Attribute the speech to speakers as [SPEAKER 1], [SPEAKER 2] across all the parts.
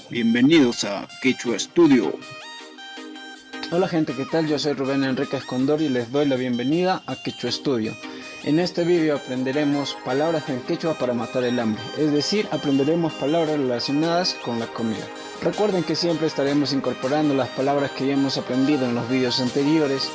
[SPEAKER 1] Bienvenidos a Quechua Studio.
[SPEAKER 2] Hola gente, ¿qué tal? Yo soy Rubén Enrique Escondor y les doy la bienvenida a Quechua Studio. En este vídeo aprenderemos palabras en quechua para matar el hambre, es decir, aprenderemos palabras relacionadas con la comida. Recuerden que siempre estaremos incorporando las palabras que ya hemos aprendido en los vídeos anteriores,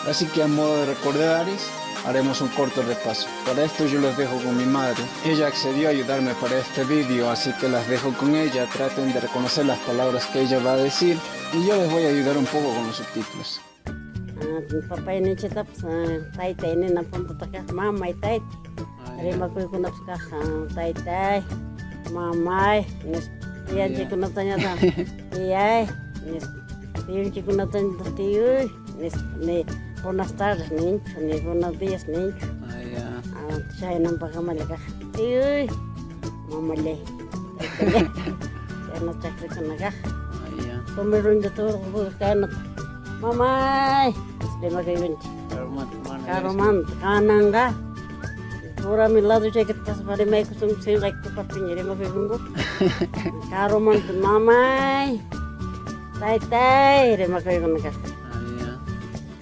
[SPEAKER 2] así que a modo de recordaris, haremos un corto repaso. Para esto yo los dejo con mi madre. Ella accedió a ayudarme para este vídeo, así que las dejo con ella. Traten de reconocer las palabras que ella va a decir y yo les voy a ayudar un poco con los subtítulos.
[SPEAKER 3] Papay ni chitap tay tay ni napunta taka mamay tay rima ko ko napska tay tay mamay nis tiyan chi ko natanya ta tiyay nis tiyan chi ko natanya ta tiyoy nis ni buenas tardes nincho ni buenos días nincho siya nang pagkamalika tiyoy mamale siya na chakri ko naga pumirun dito ko kanat mamay lima kayo karoman kananga pura milado jacket pas pada mai kusum sing like to papinya lima kayo karoman mamay tay tay lima kayo naga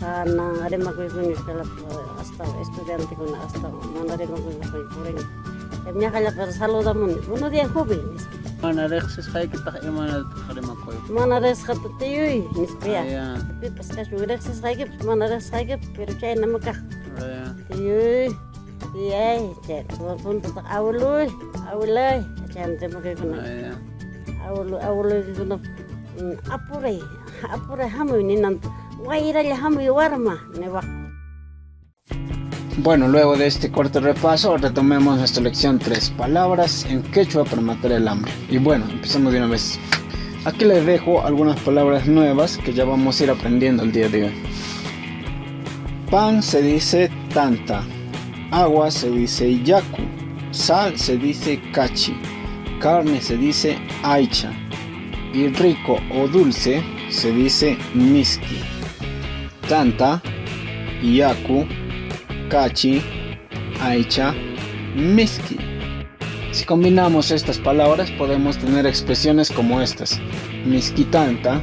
[SPEAKER 3] kana lima kayo kala hasta estudiante ko na hasta mana lima kayo puring kanya kala para saludamos uno dia joven
[SPEAKER 4] Mana rekses kayak kita mana karema koy.
[SPEAKER 3] Mana res kata tiyoy nispia. Tapi pas kasih rekses kayak mana res kayak pero chay nama kah. Tiyoy tiyay chay pun tak awaloy awalay chay tema kayak kuna. Awaloy kuna apure hamu ini nant wairale hamu warma newak.
[SPEAKER 2] Bueno, luego de este corto repaso, retomemos nuestra lección 3, palabras en quechua para matar el hambre. Y bueno, empezamos de una vez. Aquí les dejo algunas palabras nuevas que ya vamos a ir aprendiendo el día de hoy. Pan se dice tanta, agua se dice yaku, sal se dice cachi, carne se dice aicha y rico o dulce se dice miski. Tanta, yaku, cachi, aicha, miski. Si combinamos estas palabras podemos tener expresiones como estas: miski tanta,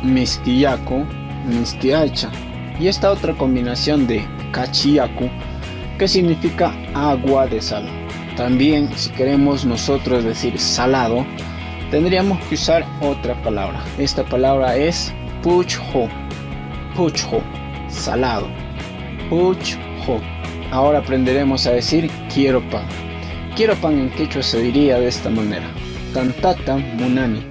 [SPEAKER 2] miski yaku, miski aicha. Y esta otra combinación de cachi yaku, que significa agua de sal. También si queremos nosotros decir salado, tendríamos que usar otra palabra. Esta palabra es puchjo, puchjo, salado, puchjo. Ahora aprenderemos a decir quiero pan. Quiero pan en quechua se diría de esta manera: tantata munani.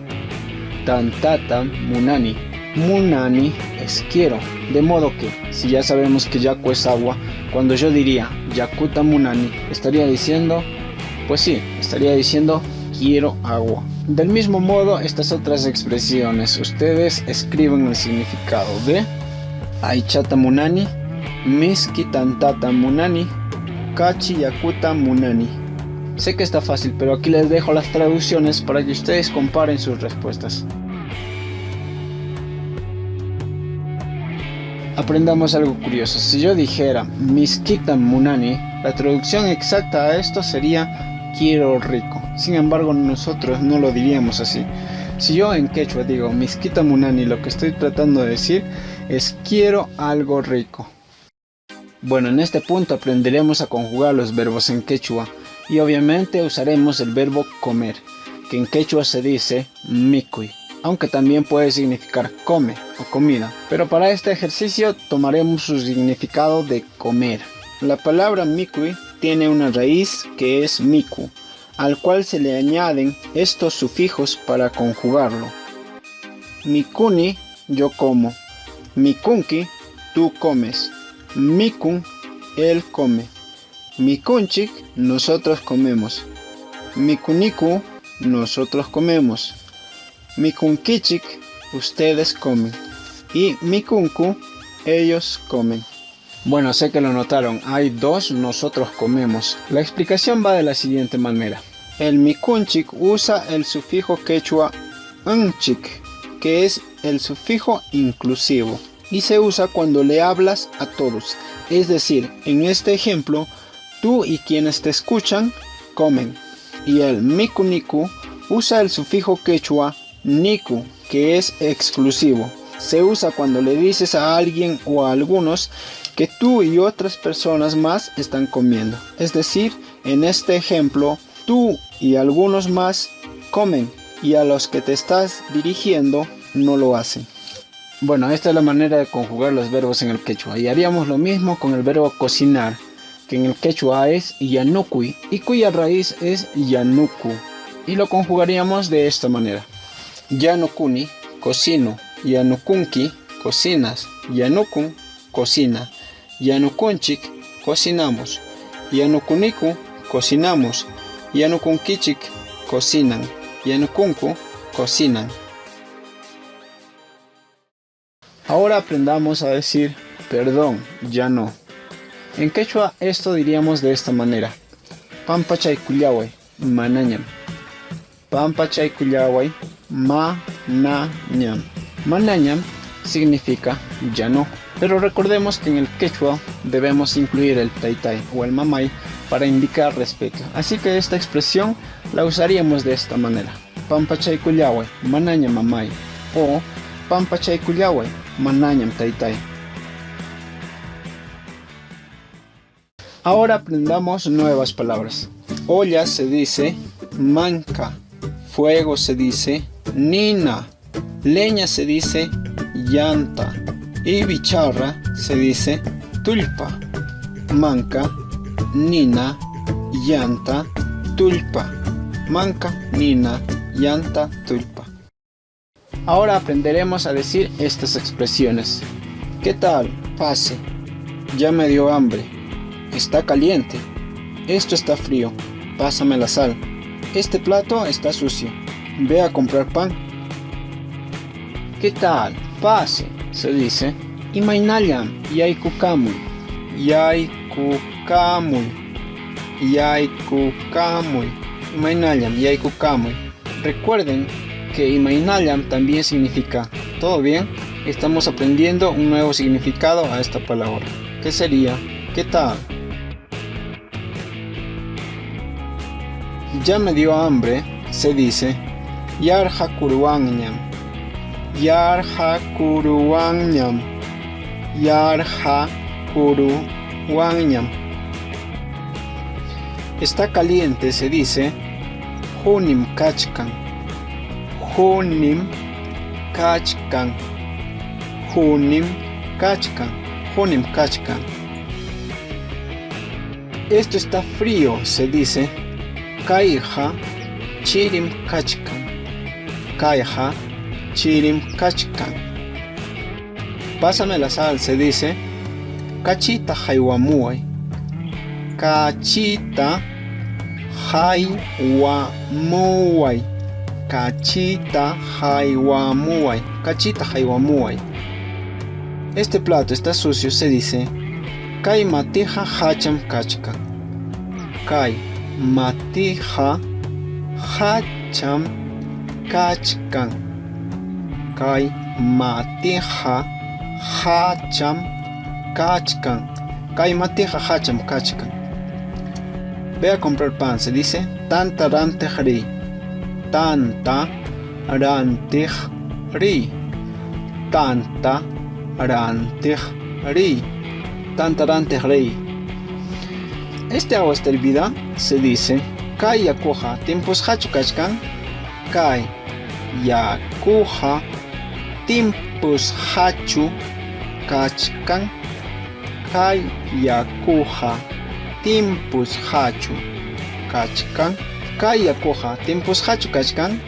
[SPEAKER 2] Tantata munani. Munani es quiero. De modo que, si ya sabemos que yaku es agua, cuando yo diría yakuta munani, estaría diciendo, pues sí, estaría diciendo quiero agua. Del mismo modo, estas otras expresiones, ustedes escriben el significado de aichata munani, miski tantata munani, cachi yakuta munani. Sé que está fácil, pero aquí les dejo las traducciones para que ustedes comparen sus respuestas. Aprendamos algo curioso. Si yo dijera miskita munani, la traducción exacta a esto sería quiero rico. Sin embargo, nosotros no lo diríamos así. Si yo en quechua digo miskita munani, lo que estoy tratando de decir es quiero algo rico. Bueno, en este punto aprenderemos a conjugar los verbos en quechua y obviamente usaremos el verbo comer, que en quechua se dice mikui, aunque también puede significar come o comida, pero para este ejercicio tomaremos su significado de comer. La palabra mikui tiene una raíz que es miku, al cual se le añaden estos sufijos para conjugarlo. Mikuni, yo como. Mikunki, tú comes. Mikun, él come. Mikunchik, nosotros comemos. Mikuniku, nosotros comemos. Mikunkichik, ustedes comen. Y mikunku, ellos comen. Bueno, sé que lo notaron, hay dos nosotros comemos. La explicación va de la siguiente manera. El mikunchik usa el sufijo quechua nchik, que es el sufijo inclusivo, y se usa cuando le hablas a todos. Es decir, en este ejemplo, tú y quienes te escuchan comen. Y el mikuniku usa el sufijo quechua Niku, que es exclusivo. Se usa cuando le dices a alguien o a algunos que tú y otras personas más están comiendo. Es decir, en este ejemplo, tú y algunos más comen y a los que te estás dirigiendo no lo hacen. Bueno, esta es la manera de conjugar los verbos en el quechua. Y haríamos lo mismo con el verbo cocinar, que en el quechua es yanukui y cuya raíz es yanuku. Y lo conjugaríamos de esta manera. Yanukuni, cocino. Yanukunki, cocinas. Yanukun, cocina. Yanukunchik, cocinamos. Yanukuniku, cocinamos. Yanukunkichik, cocinan. Yanukunku, cocinan. Ahora aprendamos a decir perdón, ya no. En quechua esto diríamos de esta manera. Pampachay kuyaway, manañam. Pampachay kuyaway, manañam. Manañam significa ya no. Pero recordemos que en el quechua debemos incluir el taytay o el mamay para indicar respeto. Así que esta expresión la usaríamos de esta manera. Pampachay kuyaway, manañam mamay. O Pampachay kuyaway, manañam taytay. Ahora aprendamos nuevas palabras. Olla se dice manca. Fuego se dice nina. Leña se dice llanta. Y bicharra se dice tulpa. Manca, nina, llanta, tulpa. Manca, nina, llanta, tulpa. Ahora aprenderemos a decir estas expresiones. ¿Qué tal? Pase. Ya me dio hambre. Está caliente. Esto está frío. Pásame la sal. Este plato está sucio. Ve a comprar pan. ¿Qué tal? Pase. Se dice Imaynallam yaykukamuy. Yaykukamuy. Yaykukamuy. Imaynallam yaykukamuy. Recuerden que Imaynallam también significa ¿todo bien? Estamos aprendiendo un nuevo significado a esta palabra. ¿Qué sería? ¿Qué tal? Ya me dio hambre, se dice Yarhakuruanyam. Yarhakuruanyam. Yarhakuruanyam. Está caliente, se dice Hunim kachkan. Hunim kachkan. Hunim kachkan. Hunim kachkan. Esto está frío, se dice Kaiha chirim kachkan. Kaiha chirim kachkan. Pásame la sal, se dice Kachita haiwamuay. Kachita haiwamuay. Kachita haiwamuay. Kachita haiwamuay. Este plato está sucio, se dice Kai matija hacham kachkan. Kai matija hacham kachkan. Kai matija hacham kachkan. Kai matija hacham kachkan. Ve a comprar pan, se dice tanta rantejri. Tanta rantejri. Tanta rantejri. Tanta rantejri. Este agua está hervida, se dice Kai yakuja timpus hachu kachkan. Kai yakuja timpus hachu kachkan. Kai yakuja timpus hachu kachkan. Kai yakuja timpus hachu kachkan.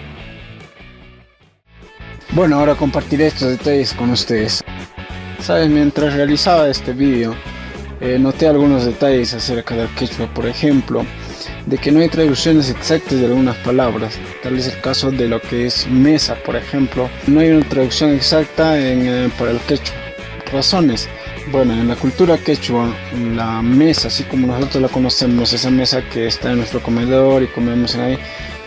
[SPEAKER 2] Bueno, ahora compartiré estos detalles con ustedes. Sabes, mientras realizaba este vídeo noté algunos detalles acerca del quechua, por ejemplo, de que no hay traducciones exactas de algunas palabras. Tal es el caso de lo que es mesa, por ejemplo. No hay una traducción exacta para el quechua. Razones. Bueno, en la cultura quechua, la mesa, así como nosotros la conocemos, esa mesa que está en nuestro comedor y comemos ahí,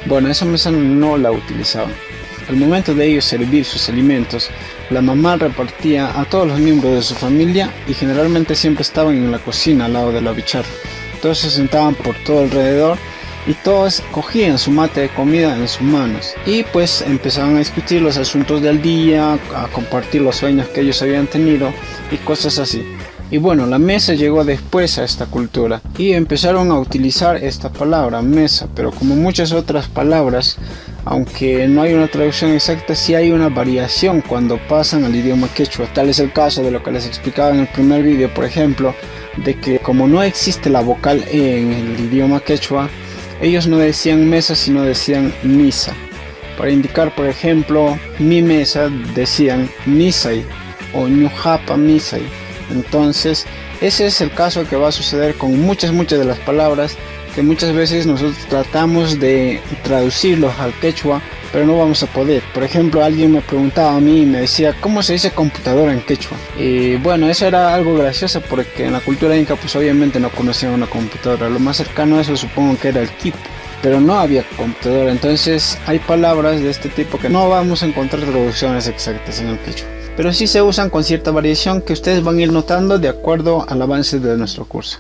[SPEAKER 2] bueno, esa mesa no la utilizaban. Al momento de ellos servir sus alimentos, la mamá repartía a todos los miembros de su familia y generalmente siempre estaban en la cocina al lado de la bicharra. Todos se sentaban por todo alrededor y todos cogían su mate de comida en sus manos y pues empezaban a discutir los asuntos del día, a compartir los sueños que ellos habían tenido y cosas así. Y bueno, la mesa llegó después a esta cultura y empezaron a utilizar esta palabra, mesa, pero como muchas otras palabras, aunque no hay una traducción exacta, sí hay una variación cuando pasan al idioma quechua. Tal es el caso de lo que les explicaba en el primer vídeo, por ejemplo, de que como no existe la vocal E en el idioma quechua, ellos no decían mesa sino decían misa. Para indicar, por ejemplo, mi mesa decían misay o ñujapa misay. Entonces ese es el caso que va a suceder con muchas de las palabras que muchas veces nosotros tratamos de traducirlos al quechua, pero no vamos a poder. Por ejemplo, alguien me preguntaba a mí y me decía ¿cómo se dice computadora en quechua? Y bueno, eso era algo gracioso porque en la cultura inca pues obviamente no conocían una computadora. Lo más cercano a eso supongo que era el quipu, pero no había computadora. Entonces hay palabras de este tipo que no vamos a encontrar traducciones exactas en el quechua, pero sí se usan con cierta variación que ustedes van a ir notando de acuerdo al avance de nuestro curso.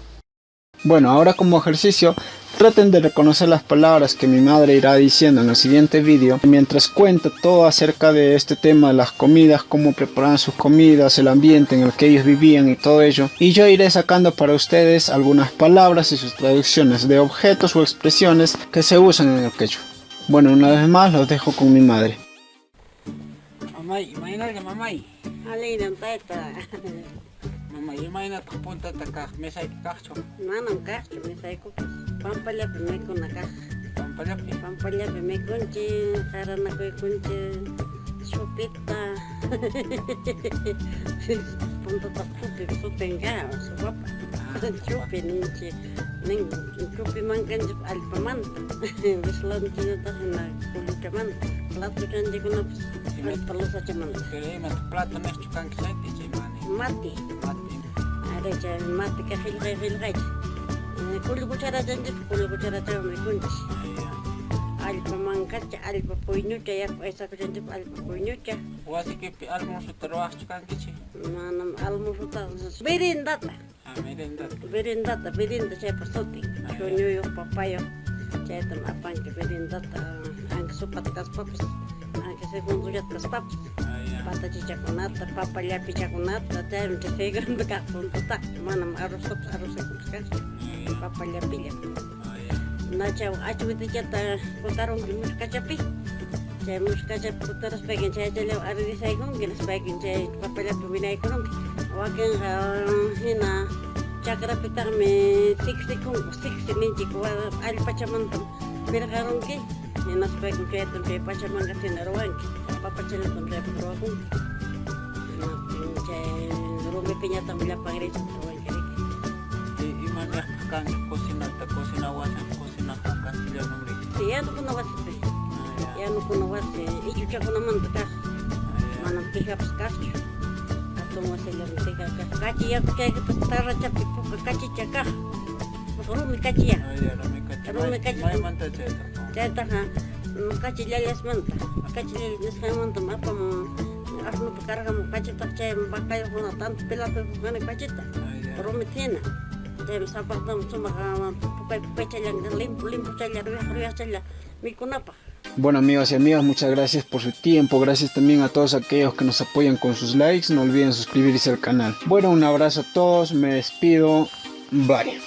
[SPEAKER 2] Bueno, ahora como ejercicio, traten de reconocer las palabras que mi madre irá diciendo en el siguiente vídeo mientras cuenta todo acerca de este tema de las comidas, cómo preparaban sus comidas, el ambiente en el que ellos vivían y todo ello. Y yo iré sacando para ustedes algunas palabras y sus traducciones de objetos o expresiones que se usan en el quechua. Bueno, una vez más los dejo con mi madre.
[SPEAKER 4] Mamay, imagínate mamay.
[SPEAKER 3] Alin taita.
[SPEAKER 4] Mamay, imagínate punta taka, mesa y cacho.
[SPEAKER 3] Nanam cacho me saiko. Pampalyapi me kuna ka.
[SPEAKER 4] Pampalapi.
[SPEAKER 3] Pampalyapi me kunchi, sarana koy kunchi. Chupita. Punta ta chupi nga, supapa. Chupi ninchi. Ning chupi mangan alpamanta. Bislanchi ta na kulichamanta. Plato kanji kuna alpalosa chamanta.
[SPEAKER 4] Pero ima plato me chukan que se dice mani.
[SPEAKER 3] Mati.
[SPEAKER 4] Mati.
[SPEAKER 3] Arecha mati ka hilgai. Kul kuchara janji kul kuchara tahu me kunci. Alpa mangkaca alpa puinuca ya esa kujanji alpa puinuca.
[SPEAKER 4] Wasi que almuerzo terus chukan que se.
[SPEAKER 3] Manam almuerzo ta berindata.
[SPEAKER 4] Merenda.
[SPEAKER 3] Berinda saya pasoti. Kunyo papayo. Saya tam apa ke berindata. Ang sopat kas papas. Ang segundo ya kas papas. Pata cicakunata, papaya picakunata, saya udah segan bekas untuk tak. Manam arus kan. Papaya pilih. Nah jauh aja itu kita putarung di muskacapi. Saya muskacapi putar sebagian saya jalan ada di saya mungkin sebagian saya papaya pembina ekonomi. Wakil hina cakra pitar me 60 minci kuat ali pacamantam. Berkarung ki hina sebagian saya tu saya pacaman kasih naruang. Papa jalan pun saya berwarung. Saya rumah penyatam bila panggil naruang kiri.
[SPEAKER 4] Imanya kan cocina wasa cocina kan dia nomor.
[SPEAKER 3] Ya nu kuna wasi. Ya nu kuna wasi. Ijo cakuna mantas. Manam pihak sekali. Atau masih lebih tiga kaci ya kayak gitu tara capi kaci cakah. Rumi kaci ya. Rumi kaci.
[SPEAKER 4] Mai mantap je.
[SPEAKER 3] Saya ha kaci lias manta. Kaci lias manta apa mau asnu perkara kamu kaci tak saya pakai guna tanpa pelapis guna kaci tak. Rumi tina. Saya sabar tam cuma pakai jalan limpu jalan ruas jalan mikunapa.
[SPEAKER 2] Bueno amigos y amigas, muchas gracias por su tiempo, gracias también a todos aquellos que nos apoyan con sus likes, no olviden suscribirse al canal. Bueno, un abrazo a todos, me despido, bye.